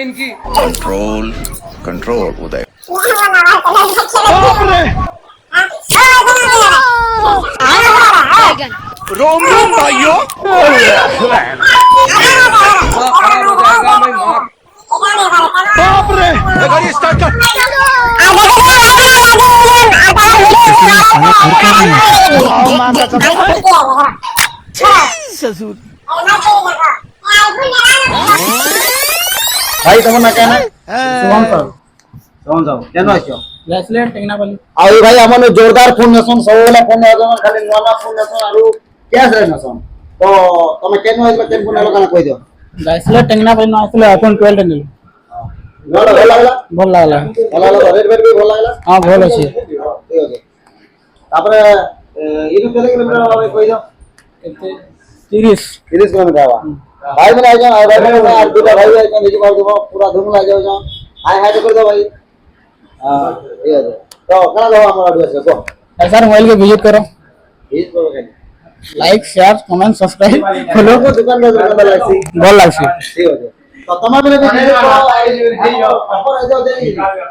इनकी। Control control उदय। रोम रोम भाइयों। दिमाग खराब हो जाएगा भाई मार। बाप रे। गाड़ी स्टार्ट कर। माँ का कसम है। ससुर। ভাই তোমার না কেন শুভম স্যার শুভম স্যার কেন আছো ব্রেসলেট টেকনা বলি ଆଉ ଭାଇ ଆମର ଜୋରଦାର ଫୋନ ନେସନ୍ ସବୁବେଳେ ଫୋନ ନେସନ୍ ଖାଲି ନୂଆ ନୂଆ ଫୋନ ନେସନ୍ ଆଉ କ୍ୟାସ୍ ରେ ନେସନ୍ ତ ତମେ କେନ ଆଇଲ କେନ ଫୋନ ନେଲ କାଣା କହିଦିଅ ବ୍ରେସଲେଟ टेकना ବଲି ନ ଆସିଲେ iPhone 12 ଟେ ନେଲି ଭଲ ଲାଗିଲା ଭଲ ଲାଗିଲା ଭଲ ଲାଗିଲା ରେଟ୍ ଫେଟ୍ ବି ଭଲ ଲାଗିଲା ହଁ ଭଲ ଅଛି ଠିକ ଅଛି ତାପରେ ଇନୁ କେତେ କିଲୋମିଟର ହବ କହିଦିଅ କେତେ 30 30 କିଲୋମିଟର ହବା ଭାଇ ମାନେ ଆଇଛନ୍ ଆଉ ଭାଇ ମାନେ ଆଉ ଦୁଟା ଭାଇ ଆଇଛନ୍ ନିଜେ କରିଦେବ ପୁରା ଧୁମ ଲାଗି ଯାଉଛନ୍ ହାଇ ହାଇ କରିଦେବ ଭାଇ ହଁ ଠିକ ଅଛି ତ କାଣା ଦେବ ଆମର ଆଡ୍ରେସ୍ କହ सर मोबाइल के विजिट करो ଇଜ କରିବ କାଇଁ like share comment subscribe follow लोग दुकान में दुकान लागसी भल लागसी ठीक है तो तमा बेले भी ऑफर है जो देली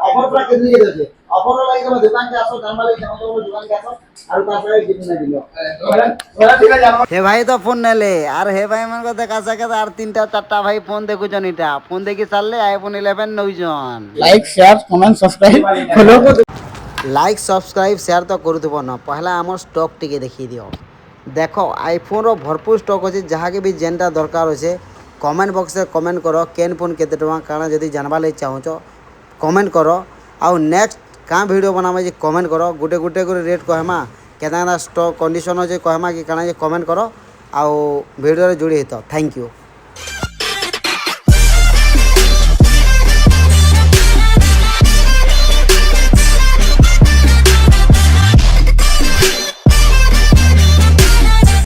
ऑफर पूरा कितनी के देते ऑफर लागे तो दुकान के आसो दाम वाले दुकान के आसो और पास में कितने दिलो हे भाई तो फोन नेले आर हे भाई मन को देखा सके आर तीनटा चारटा भाई फोन देखु जन इटा फोन देखि सारले आईफोन 11 नौ जन like share comment subscribe follow like subscribe share तो करूथबो न पहला हमर स्टॉक टिके देखि दियो देखो आईफोन रो भरपूर स्टॉक अछि जहा के भी जेनटा दरकार होसे कमेंट बॉक्स रे कमेंट करो केन फोन केते टका काना जदी जानबा ले चाहो छ कमेंट करो आउ नेक्स्ट का वीडियो बनामे जे कमेंट करो गुटे गुटे करे रेट कहमा केतना स्टॉक कंडीशन होजे कहमा कि काना जे कमेंट करो आउ वीडियो रे जुड़ी हेतो थैंक यू।